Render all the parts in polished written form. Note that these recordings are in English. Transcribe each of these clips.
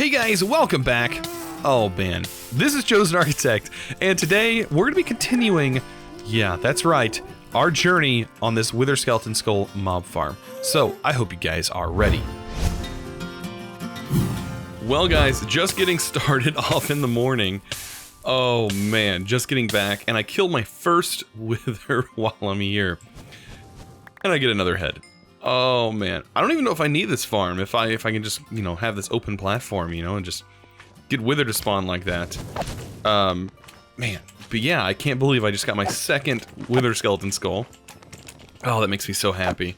Hey guys, welcome back. Oh man, this is ChosenArchitect, and today we're going to be continuing, yeah, that's right, our journey on this Wither Skeleton Skull mob farm. So, I hope you guys are ready. Well guys, just getting started off in the morning. Oh man, just getting back, and I killed my first Wither while I'm here. And I get another head. Oh man, I don't even know if I need this farm, if I can just, you know, have this open platform, you know, and just get Wither to spawn like that. Man, but yeah, I can't believe I just got my second Wither Skeleton Skull. Oh, that makes me so happy.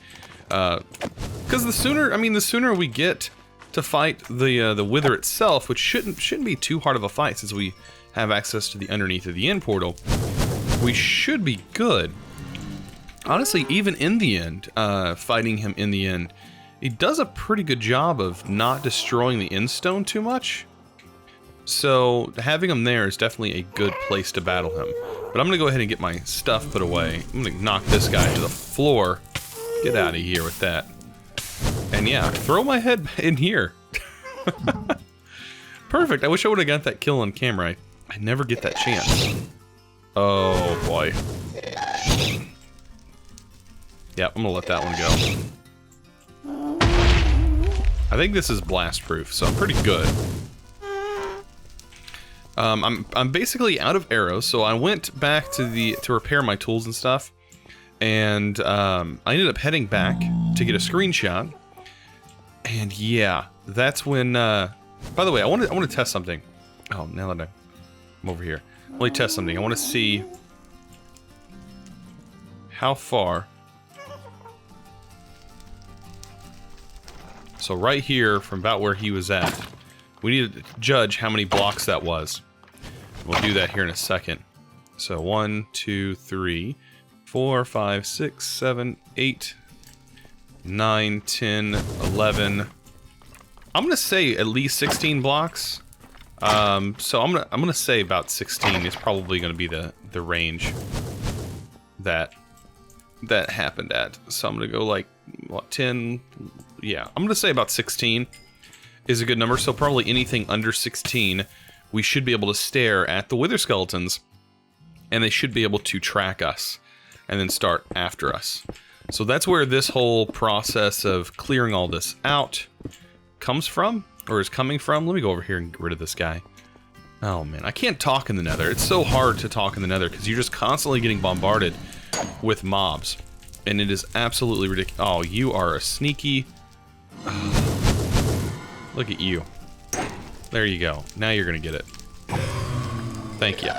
Because the sooner we get to fight the Wither itself, which shouldn't be too hard of a fight since we have access to the underneath of the end portal, we should be good. Honestly, even in the end, fighting him in the end, he does a pretty good job of not destroying the end stone too much. So having him there is definitely a good place to battle him. But I'm gonna go ahead and get my stuff put away. I'm gonna knock this guy to the floor. Get out of here with that. And yeah, throw my head in here. Perfect. I wish I would have got that kill on camera. I never get that chance. Oh boy. Yep, I'm gonna let that one go. I think this is blast proof, so I'm pretty good. I'm basically out of arrows, so I went back to repair my tools and stuff, and I ended up heading back to get a screenshot. And yeah, that's when. By the way, I want to test something. Oh, now that I'm over here, let me test something. I want to see how far. So right here, from about where he was at, we need to judge how many blocks that was. We'll do that here in a second. So 1, 2, 3, 4, 5, 6, 7, 8, 9, 10, 11. I'm gonna say at least 16 blocks. So I'm gonna say about 16 is probably gonna be the range that happened at. So I'm gonna go like what, 10. Yeah, I'm gonna say about 16 is a good number. So probably anything under 16, we should be able to stare at the Wither Skeletons, and they should be able to track us and then start after us. So that's where this whole process of clearing all this out comes from, or is coming from. Let me go over here and get rid of this guy. Oh man, I can't talk in the Nether. It's so hard to talk in the Nether because you're just constantly getting bombarded with mobs, and it is absolutely ridiculous. Oh, you are a sneaky. Look at you. There you go. Now you're gonna get it. Thank you.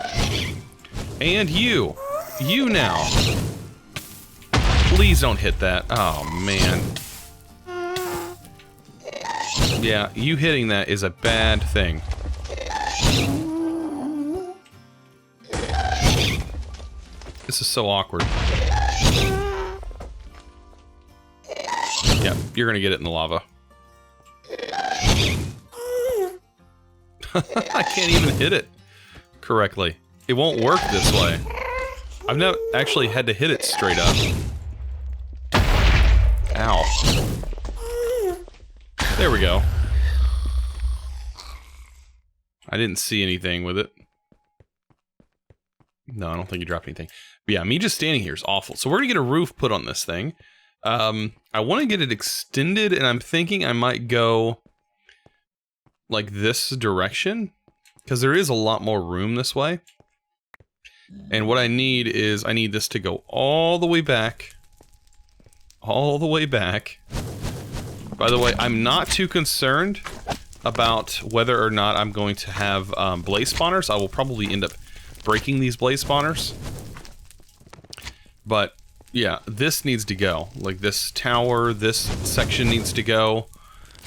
And you now. Please don't hit that. Oh man. Yeah, you hitting that is a bad thing. This is so awkward. Yeah, you're gonna get it in the lava. I can't even hit it correctly. It won't work this way. I've never actually had to hit it straight up. Ow. There we go. I didn't see anything with it. No, I don't think you dropped anything. But yeah, me just standing here is awful. So we're gonna get a roof put on this thing. I want to get it extended, and I'm thinking I might go like this direction, because there is a lot more room this way. And what I need is, I need this to go all the way back. All the way back. By the way, I'm not too concerned about whether or not I'm going to have blaze spawners. I will probably end up breaking these blaze spawners. But yeah, this needs to go. Like this tower, this section needs to go.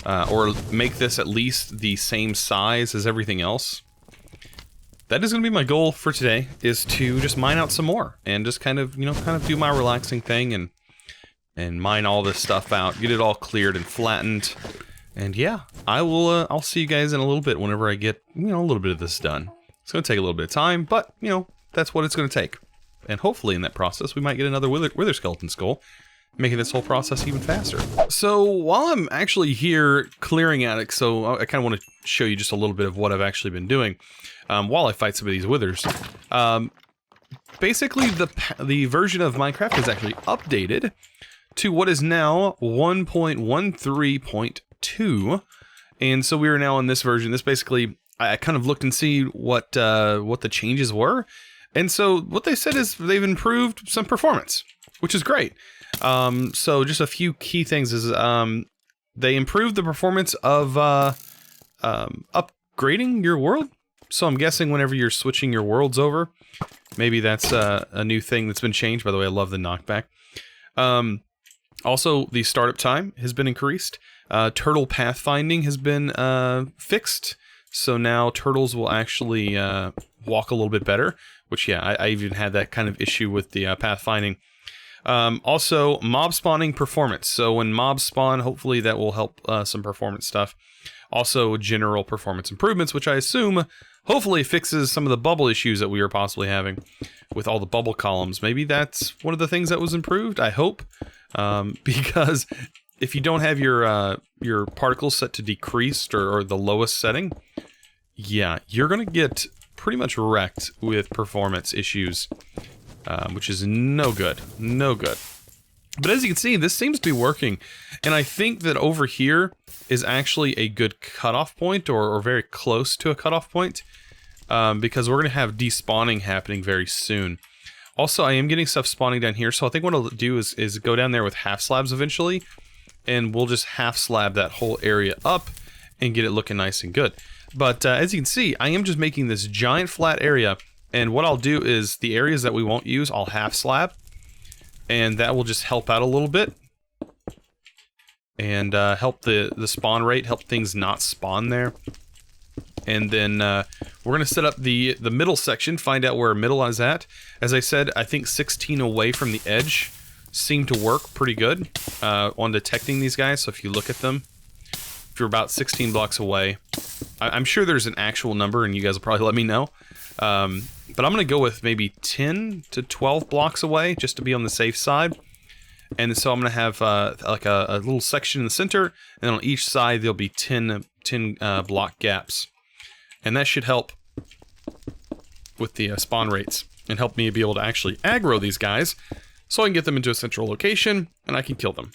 Or make this at least the same size as everything else. That is going to be my goal for today, is to just mine out some more. And just kind of, you know, do my relaxing thing and mine all this stuff out. Get it all cleared and flattened. And yeah, I'll see you guys in a little bit whenever I get, you know, a little bit of this done. It's going to take a little bit of time, but, you know, that's what it's going to take. And hopefully in that process, we might get another Wither Skeleton Skull. making this whole process even faster. So while I'm actually here clearing attic, so I kind of want to show you just a little bit of what I've actually been doing while I fight some of these withers. Basically, the version of Minecraft is actually updated to what is now 1.13.2, and so we are now in this version. This basically, I kind of looked and see what the changes were, and so what they said is they've improved some performance, which is great. So just a few key things is they improved the performance of upgrading your world. So I'm guessing whenever you're switching your worlds over, maybe that's a new thing that's been changed. By the way, I love the knockback. Also, the startup time has been increased. Turtle pathfinding has been fixed. So now turtles will actually walk a little bit better, which, yeah, I even had that kind of issue with the pathfinding. Also, mob spawning performance. So when mobs spawn, hopefully that will help some performance stuff. Also, general performance improvements, which I assume hopefully fixes some of the bubble issues that we were possibly having with all the bubble columns. Maybe that's one of the things that was improved, I hope. Because if you don't have your particles set to decreased or the lowest setting, yeah, you're going to get pretty much wrecked with performance issues, which is no good. No good. But as you can see, this seems to be working. And I think that over here is actually a good cutoff point, or very close to a cutoff point, because we're going to have despawning happening very soon. Also, I am getting stuff spawning down here, so I think what I'll do is go down there with half slabs eventually, and we'll just half slab that whole area up and get it looking nice and good. But as you can see, I am just making this giant flat area, and what I'll do is the areas that we won't use, I'll half slab, and that will just help out a little bit, and help the spawn rate, help things not spawn there. And then we're going to set up the middle section, find out where middle is at. As I said, I think 16 away from the edge seemed to work pretty good on detecting these guys. So if you look at them, if you're about 16 blocks away, I'm sure there's an actual number, and you guys will probably let me know. But I'm going to go with maybe 10 to 12 blocks away, just to be on the safe side. And so I'm going to have like a little section in the center, and then on each side there'll be 10 block gaps. And that should help with the spawn rates, and help me be able to actually aggro these guys, so I can get them into a central location, and I can kill them.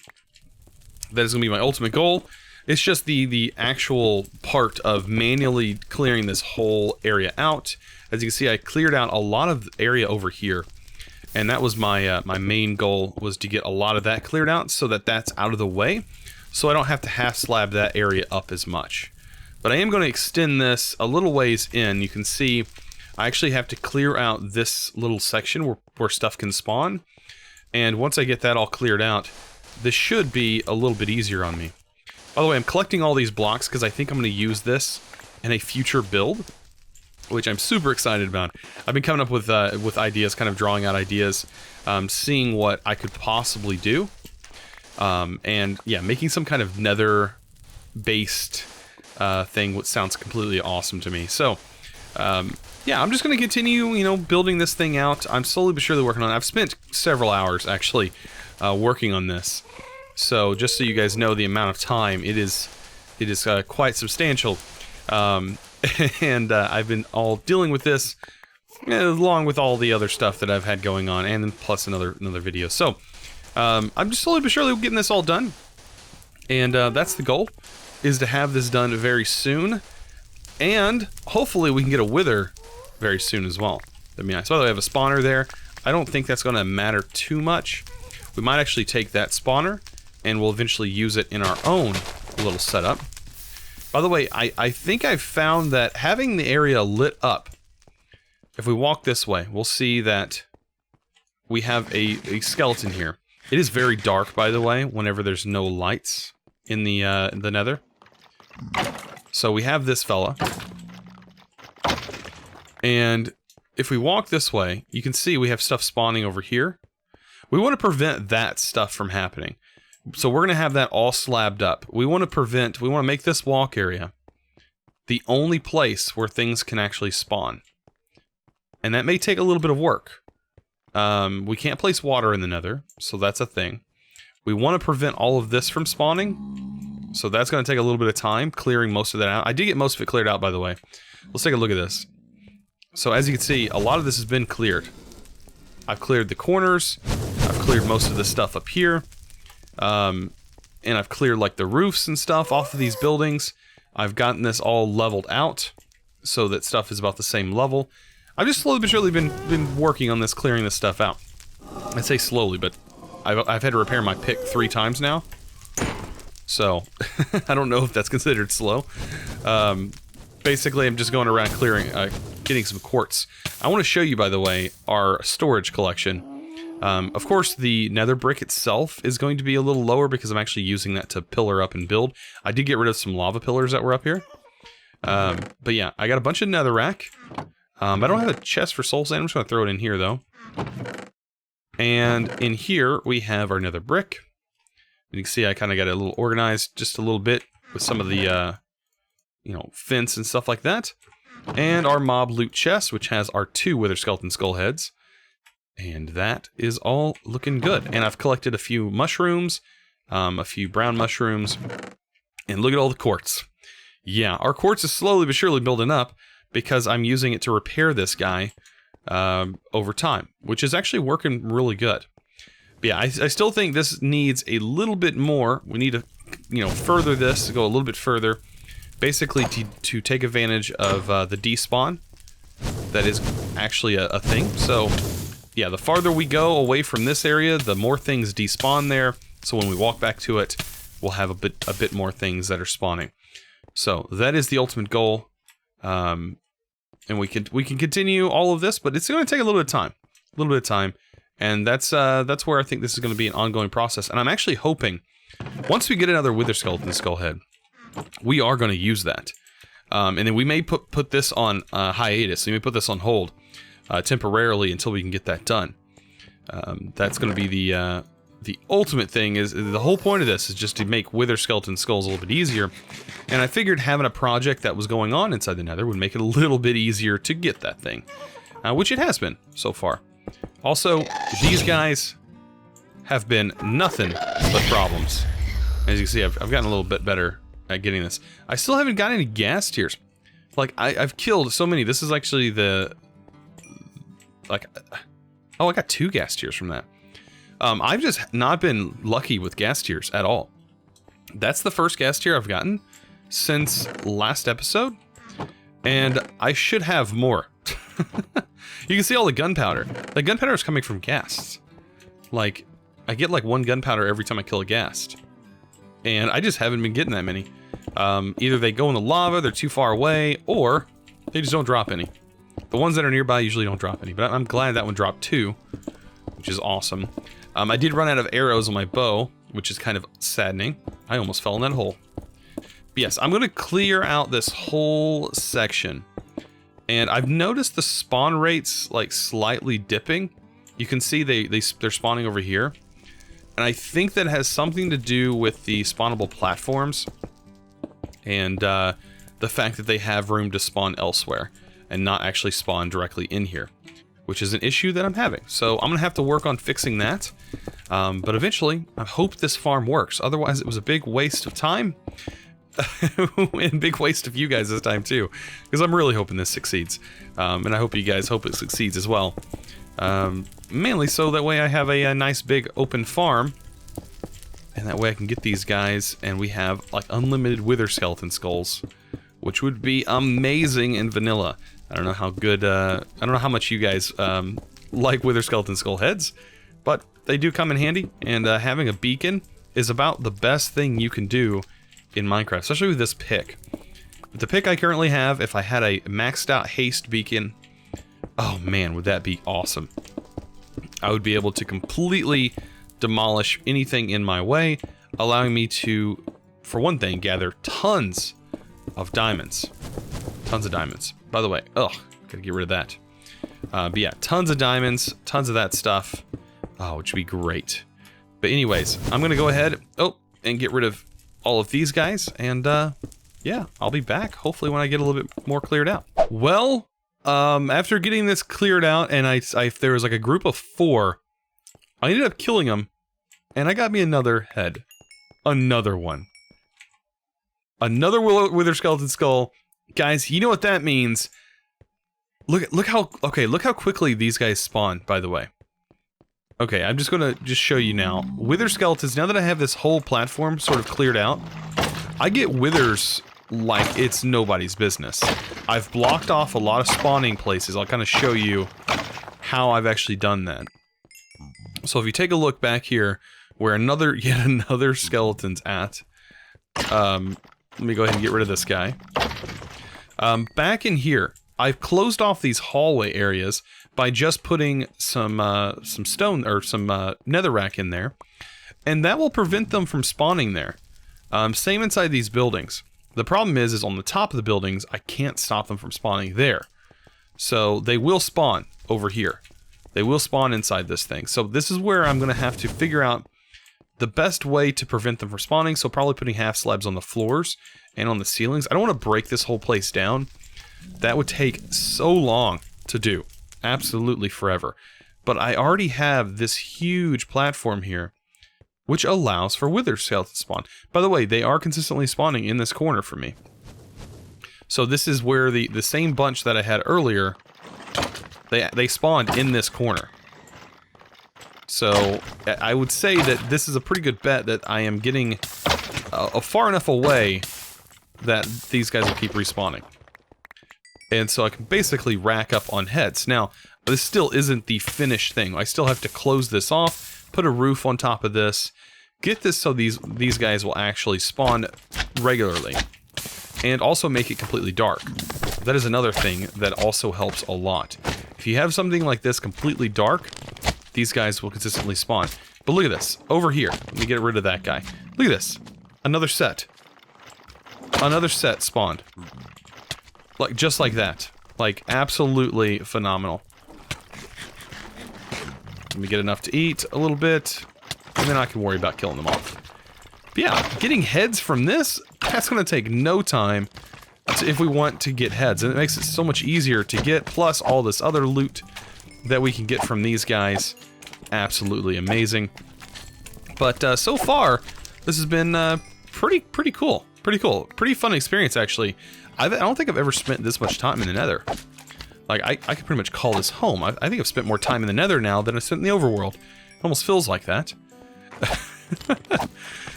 That is going to be my ultimate goal. It's just the actual part of manually clearing this whole area out. As you can see, I cleared out a lot of area over here. And that was my my main goal, was to get a lot of that cleared out so that that's out of the way, so I don't have to half slab that area up as much. But I am going to extend this a little ways in. You can see I actually have to clear out this little section where stuff can spawn. And once I get that all cleared out, this should be a little bit easier on me. By the way, I'm collecting all these blocks because I think I'm going to use this in a future build, which I'm super excited about. I've been coming up with ideas, kind of drawing out ideas, seeing what I could possibly do, and yeah, making some kind of Nether-based thing, which sounds completely awesome to me. So, yeah, I'm just going to continue, building this thing out. I'm slowly but surely working on it. I've spent several hours, actually, working on this. So, just so you guys know the amount of time, it is quite substantial. And I've been all dealing with this, along with all the other stuff that I've had going on, and then plus another video. So, I'm just slowly but surely getting this all done. And that's the goal, is to have this done very soon. And hopefully we can get a wither very soon as well. That'd be nice. By the way, I have a spawner there. I don't think that's going to matter too much. We might actually take that spawner, and we'll eventually use it in our own little setup. By the way, I think I've found that having the area lit up, if we walk this way, we'll see that we have a skeleton here. It is very dark, by the way, whenever there's no lights in the Nether. So we have this fella. And if we walk this way, you can see we have stuff spawning over here. We want to prevent that stuff from happening. So we're going to have that all slabbed up. We want to make this walk area the only place where things can actually spawn. And that may take a little bit of work. We can't place water in the Nether, so that's a thing. We want to prevent all of this from spawning. So that's going to take a little bit of time, clearing most of that out. I did get most of it cleared out, by the way. Let's take a look at this. So as you can see, a lot of this has been cleared. I've cleared the corners. I've cleared most of this stuff up here. And I've cleared like the roofs and stuff off of these buildings. I've gotten this all leveled out so that stuff is about the same level. I've just slowly but surely been working on this, clearing this stuff out. I'd say slowly, but I've had to repair my pick 3 times now. So, I don't know if that's considered slow. Basically, I'm just going around clearing, getting some quartz. I want to show you, by the way, our storage collection. Of course, the nether brick itself is going to be a little lower because I'm actually using that to pillar up and build. I did get rid of some lava pillars that were up here. But yeah, I got a bunch of netherrack. I don't have a chest for soul sand. I'm just going to throw it in here, though. And in here, we have our nether brick. You can see I kind of got it a little organized just a little bit with some of the, you know, fence and stuff like that. And our mob loot chest, which has our 2 wither skeleton skull heads. And that is all looking good. And I've collected a few mushrooms, a few brown mushrooms. And look at all the quartz. Yeah, our quartz is slowly but surely building up because I'm using it to repair this guy over time, which is actually working really good. But yeah, I still think this needs a little bit more. We need to, you know, further this, go a little bit further. Basically to take advantage of the despawn. That is actually a thing. So yeah, the farther we go away from this area, the more things despawn there. So when we walk back to it, we'll have a bit more things that are spawning. So that is the ultimate goal. And we can continue all of this, but it's going to take a little bit of time. And that's where I think this is going to be an ongoing process. And I'm actually hoping, once we get another wither skeleton skull head, we are going to use that. And then we may put this on hiatus. We may put this on hold temporarily until we can get that done. That's going to be the ultimate thing. Is the whole point of this is just to make wither skeleton skulls a little bit easier. And I figured having a project that was going on inside the nether would make it a little bit easier to get that thing. Which it has been so far. Also, these guys have been nothing but problems. As you can see, I've gotten a little bit better at getting this. I still haven't got any gas tiers. Like, I've killed so many. This is actually the... Like... Oh, I got 2 gas tiers from that. I've just not been lucky with gas tiers at all. That's the first gas tier I've gotten since last episode. And I should have more. You can see all the gunpowder. The gunpowder is coming from ghasts. Like, I get like 1 gunpowder every time I kill a ghast. And I just haven't been getting that many. Either they go in the lava, they're too far away, or they just don't drop any. The ones that are nearby usually don't drop any, but I'm glad that one dropped 2, which is awesome. I did run out of arrows on my bow, which is kind of saddening. I almost fell in that hole. But yes, I'm going to clear out this whole section. And I've noticed the spawn rates like slightly dipping. You can see they're spawning over here. And I think that has something to do with the spawnable platforms. And the fact that they have room to spawn elsewhere. And not actually spawn directly in here. Which is an issue that I'm having. So I'm going to have to work on fixing that. But eventually, I hope this farm works. Otherwise, it was a big waste of time. And big waste of you guys this time too, because I'm really hoping this succeeds, and I hope you guys hope it succeeds as well. Mainly so that way I have a nice big open farm, and that way I can get these guys, and we have like unlimited wither skeleton skulls, which would be amazing in vanilla. I don't know how good, I don't know how much you guys like wither skeleton skull heads, but they do come in handy, and having a beacon is about the best thing you can do in Minecraft, especially with this pick. With the pick I currently have, if I had a maxed out haste beacon, oh man, would that be awesome. I would be able to completely demolish anything in my way, allowing me to, for one thing, gather tons of diamonds. Tons of diamonds. By the way, gotta get rid of that. But yeah, tons of diamonds, tons of that stuff. Oh, which would be great. But anyways, I'm gonna go ahead, and get rid of all of these guys, and yeah, I'll be back hopefully when I get a little bit more cleared out. Well, after getting this cleared out, and there was like a group of 4, I ended up killing them And I got me another head. Another one. Another wither skeleton skull. Guys, you know what that means. Look how quickly these guys spawn, by the way. Okay, I'm just gonna show you now. Wither skeletons, now that I have this whole platform sort of cleared out, I get withers like it's nobody's business. I've blocked off a lot of spawning places. I'll kind of show you how I've actually done that. So if you take a look back here, where yet another skeleton's at. Let me go ahead and get rid of this guy. Back in here, I've closed off these hallway areas by just putting some stone or some netherrack in there, and that will prevent them from spawning there. Same inside these buildings. The problem is on the top of the buildings, I can't stop them from spawning there. So they will spawn over here. They will spawn inside this thing. So this is where I'm going to have to figure out the best way to prevent them from spawning. So probably putting half slabs on the floors and on the ceilings. I don't want to break this whole place down. That would take so long to do. Absolutely forever. But I already have this huge platform here, which allows for wither skeleton spawn. By the way, they are consistently spawning in this corner for me. So this is where the same bunch that I had earlier, they spawned in this corner. So I would say that this is a pretty good bet that I am getting far enough away that these guys will keep respawning. And so I can basically rack up on heads. Now, this still isn't the finished thing. I still have to close this off, put a roof on top of this, get this so these guys will actually spawn regularly, and also make it completely dark. That is another thing that also helps a lot. If you have something like this completely dark, these guys will consistently spawn. But look at this. Over here. Let me get rid of that guy. Look at this. Another set. Another set spawned. Like, just like that. Like, absolutely phenomenal. Let me get enough to eat a little bit, and then I can worry about killing them off. But yeah, getting heads from this, that's going to take no time if we want to get heads. And it makes it so much easier to get, plus all this other loot that we can get from these guys. Absolutely amazing. But so far, this has been pretty cool. Pretty cool. Pretty fun experience, actually. I don't think I've ever spent this much time in the Nether. Like, I could pretty much call this home. I think I've spent more time in the Nether now than I spent in the Overworld. It almost feels like that.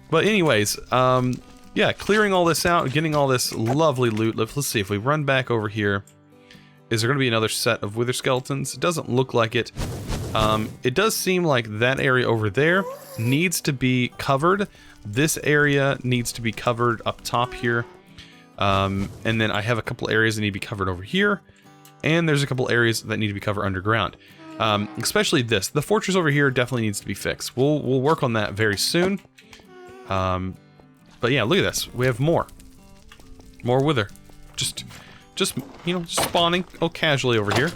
But anyways, yeah, clearing all this out, getting all this lovely loot. Let's see, if we run back over here, is there going to be another set of wither skeletons? It doesn't look like it. It does seem like that area over there needs to be covered. This area needs to be covered up top here. And then I have a couple areas that need to be covered over here. And there's a couple areas that need to be covered underground. Especially this. The fortress over here definitely needs to be fixed. We'll work on that very soon. But yeah, look at this. We have more. More wither. Just you know, spawning casually over here.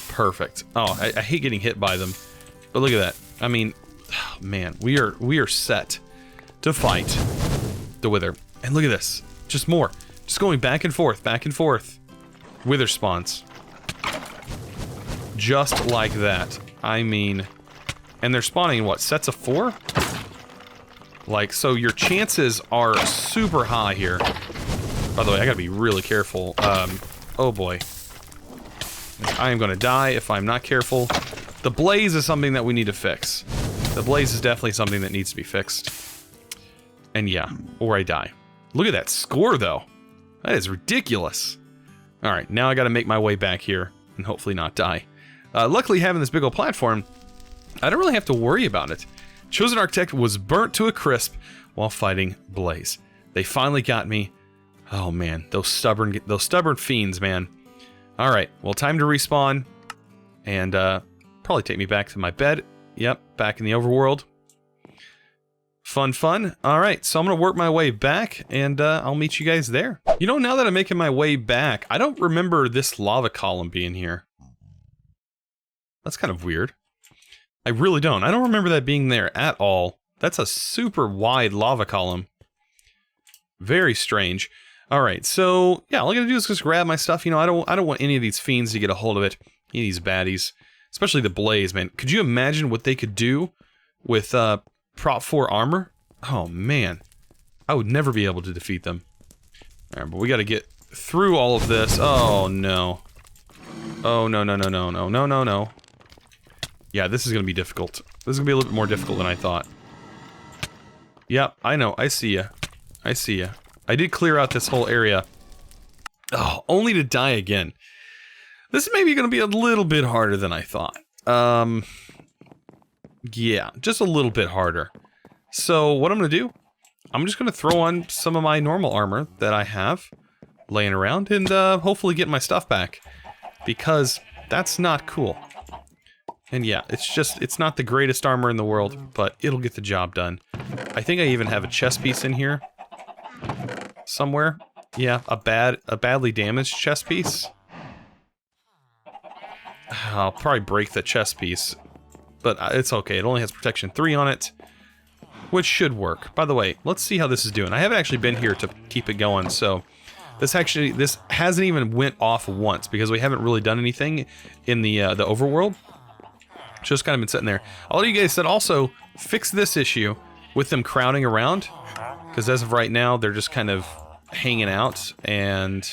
Perfect. Oh, I hate getting hit by them. But look at that. I mean, oh, man, we are set to fight the wither. And look at this. Just more. Just going back and forth, back and forth. Wither spawns. Just like that. I mean, and they're spawning in what, sets of 4? Like, so your chances are super high here. By the way, I gotta be really careful. Oh boy. I am gonna die if I'm not careful. The blaze is something that we need to fix. The blaze is definitely something that needs to be fixed. And yeah, or I die. Look at that score, though. That is ridiculous. Alright, now I gotta make my way back here and hopefully not die. Luckily, having this big old platform, I don't really have to worry about it. ChosenArchitect was burnt to a crisp while fighting Blaze. They finally got me. Oh man, those stubborn fiends, man. Alright, well, time to respawn. And probably take me back to my bed. Yep, back in the overworld. Fun. Alright, so I'm going to work my way back, and I'll meet you guys there. You know, now that I'm making my way back, I don't remember this lava column being here. That's kind of weird. I really don't. I don't remember that being there at all. That's a super wide lava column. Very strange. Alright, so, yeah, all I gotta do is just grab my stuff. You know, I don't want any of these fiends to get a hold of it. Any of these baddies. Especially the Blaze, man. Could you imagine what they could do with Prop 4 armor? Oh, man. I would never be able to defeat them. Alright, but we gotta get through all of this. Oh, no. Oh, no, no, no, no, no, no, no, no. Yeah, this is gonna be difficult. This is gonna be a little bit more difficult than I thought. Yep, I know. I see ya. I see ya. I did clear out this whole area. Oh, only to die again. This is maybe gonna be a little bit harder than I thought. Yeah, just a little bit harder. So, what I'm gonna do, I'm just gonna throw on some of my normal armor that I have laying around and hopefully get my stuff back. Because that's not cool. And yeah, it's not the greatest armor in the world, but it'll get the job done. I think I even have a chest piece in here. Somewhere. Yeah, a badly damaged chest piece. I'll probably break the chest piece, but it's okay. It only has protection 3 on it, which should work. By the way, let's see how this is doing. I haven't actually been here to keep it going, so this hasn't even went off once because we haven't really done anything in the overworld. Just kind of been sitting there. All of you guys said also fix this issue with them crowding around, because as of right now they're just kind of hanging out, and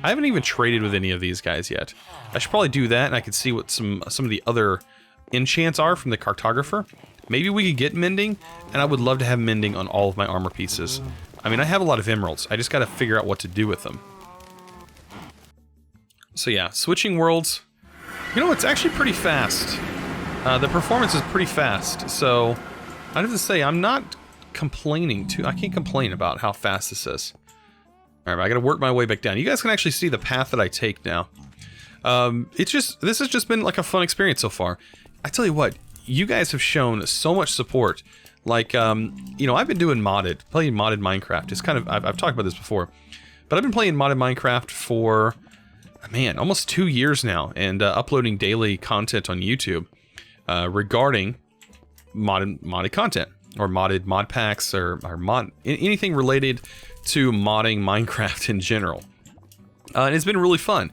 I haven't even traded with any of these guys yet. I should probably do that, and I could see what some of the other enchants are from the cartographer. Maybe we could get mending, and I would love to have mending on all of my armor pieces. I mean, I have a lot of emeralds. I just got to figure out what to do with them. So yeah, switching worlds. You know, it's actually pretty fast. The performance is pretty fast, so I have to say I'm not complaining too. I can't complain about how fast this is. All right, I got to work my way back down. You guys can actually see the path that I take now. This has just been like a fun experience so far. I tell you what, you guys have shown so much support. Like, you know, I've been doing playing modded Minecraft. It's kind of, I've talked about this before, but I've been playing modded Minecraft for, man, almost 2 years now, and uploading daily content on YouTube regarding modded content, or modded mod packs, or anything related to modding Minecraft in general. And it's been really fun.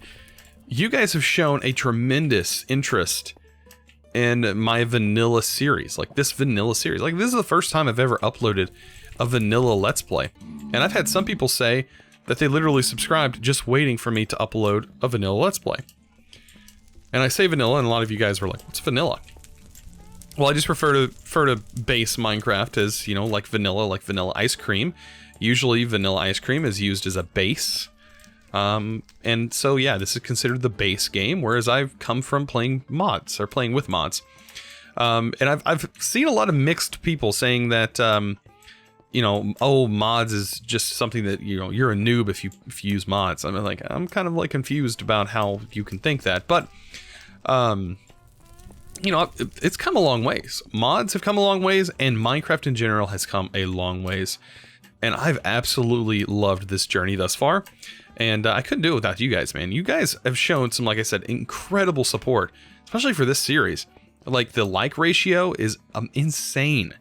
You guys have shown a tremendous interest in my vanilla series, like this vanilla series. Like, this is the first time I've ever uploaded a vanilla Let's Play. And I've had some people say that they literally subscribed just waiting for me to upload a vanilla Let's Play. And I say vanilla, and a lot of you guys were like, what's vanilla? Well, I just prefer to base Minecraft as, you know, like vanilla ice cream. Usually vanilla ice cream is used as a base. And so yeah, this is considered the base game, whereas I've come from playing mods, or playing with mods. And I've seen a lot of mixed people saying that, you know, oh, mods is just something that, you know, you're a noob if you use mods. I'm like, I'm kind of like confused about how you can think that, but, you know, it's come a long ways. Mods have come a long ways, and Minecraft in general has come a long ways. And I've absolutely loved this journey thus far. And I couldn't do it without you guys, man. You guys have shown some, like I said, incredible support, especially for this series. Like, the like ratio is insane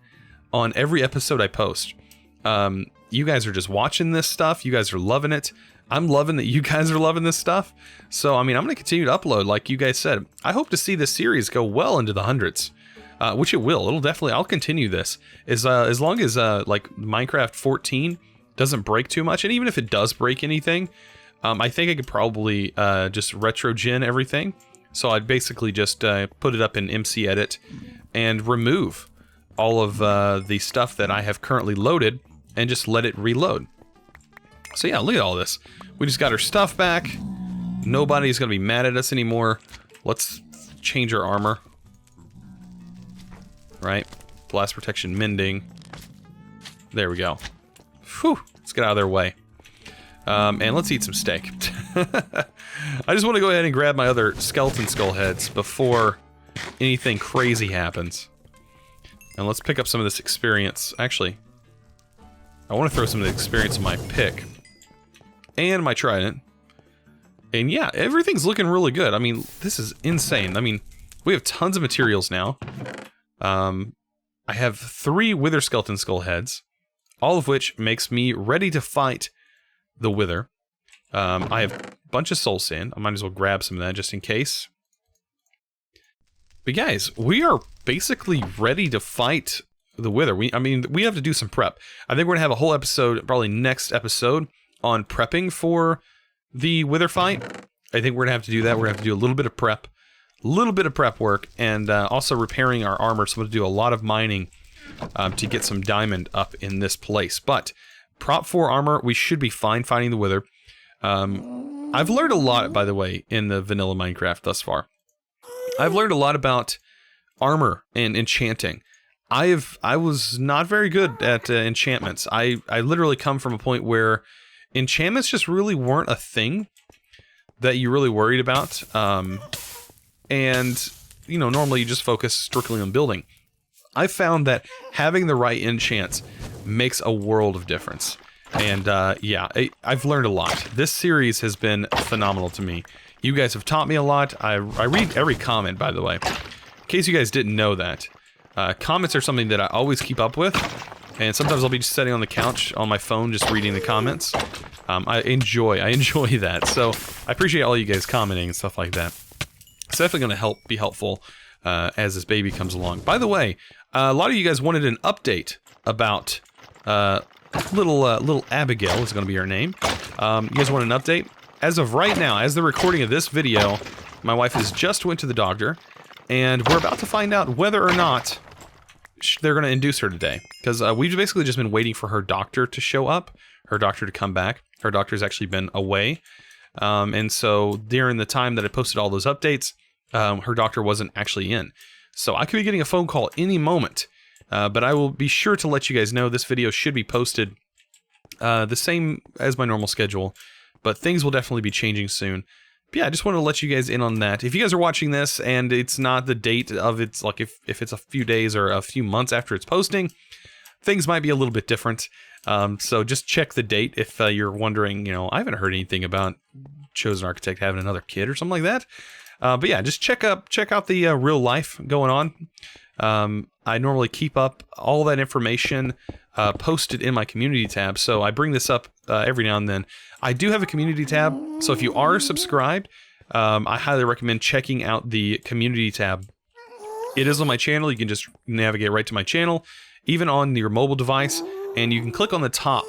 on every episode I post. You guys are just watching this stuff. You guys are loving it. I'm loving that you guys are loving this stuff. So, I mean, I'm going to continue to upload, like you guys said. I hope to see this series go well into the hundreds. Which it will. It'll definitely, I'll continue this. As long as, like, Minecraft 14 doesn't break too much. And even if it does break anything, I think I could probably just retro-gen everything. So I'd basically just put it up in MC Edit and remove all of the stuff that I have currently loaded and just let it reload. So yeah, look at all this. We just got our stuff back. Nobody's going to be mad at us anymore. Let's change our armor. Right? Blast protection, mending. There we go. Whew. Let's get out of their way. And let's eat some steak. I just want to go ahead and grab my other skeleton skull heads before anything crazy happens. And let's pick up some of this experience. Actually, I want to throw some of the experience in my pick. And my trident. And yeah, everything's looking really good. I mean, this is insane. I mean, we have tons of materials now. I have 3 wither skeleton skull heads, all of which makes me ready to fight the wither. I have a bunch of soul sand. I might as well grab some of that just in case. But guys, we are basically ready to fight the Wither. I mean, we have to do some prep. I think we're gonna have a whole episode, probably next episode, on prepping for the Wither fight. I think we're gonna have to do that. We're gonna have to do a little bit of prep work, and also repairing our armor. So I'm gonna do a lot of mining to get some diamond up in this place. But prop 4 armor, we should be fine fighting the Wither. I've learned a lot, by the way, in the vanilla Minecraft thus far. I've learned a lot about armor and enchanting. I was not very good at enchantments. I literally come from a point where enchantments just really weren't a thing that you really worried about. And, you know, normally you just focus strictly on building. I found that having the right enchants makes a world of difference. And yeah, I've learned a lot. This series has been phenomenal to me. You guys have taught me a lot. I read every comment, by the way. In case you guys didn't know that. Comments are something that I always keep up with. And sometimes I'll be just sitting on the couch on my phone just reading the comments. I enjoy that. So I appreciate all you guys commenting and stuff like that. It's definitely going to be helpful as this baby comes along. By the way, a lot of you guys wanted an update about little Abigail is going to be her name. You guys want an update? As of right now, as the recording of this video, my wife has just went to the doctor, and we're about to find out whether or not they're going to induce her today. Because we've basically just been waiting for her doctor to show up, her doctor to come back. Her doctor's actually been away. And so during the time that I posted all those updates, her doctor wasn't actually in. So I could be getting a phone call any moment. But I will be sure to let you guys know this video should be posted the same as my normal schedule. But things will definitely be changing soon. But yeah, I just wanted to let you guys in on that. If you guys are watching this and it's not the date of it's like if it's a few days or a few months after it's posting, things might be a little bit different. So just check the date if you're wondering, you know, I haven't heard anything about ChosenArchitect having another kid or something like that. But yeah, just check out the real life going on. I normally keep up all that information posted in my community tab, so I bring this up every now and then. I do have a community tab, so if you are subscribed, I highly recommend checking out the community tab. It is on my channel. You can just navigate right to my channel, even on your mobile device, and you can click on the top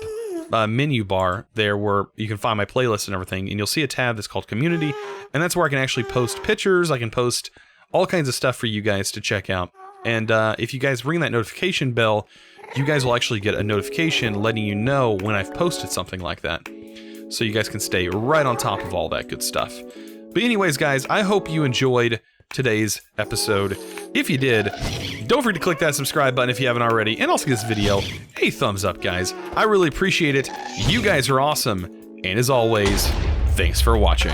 menu bar there where you can find my playlist and everything, and you'll see a tab that's called Community, and that's where I can actually post pictures. I can post all kinds of stuff for you guys to check out. And if you guys ring that notification bell, you guys will actually get a notification letting you know when I've posted something like that. So you guys can stay right on top of all that good stuff. But anyways, guys, I hope you enjoyed today's episode. If you did, don't forget to click that subscribe button if you haven't already, and also give this video a thumbs up, guys. I really appreciate it. You guys are awesome. And as always, thanks for watching.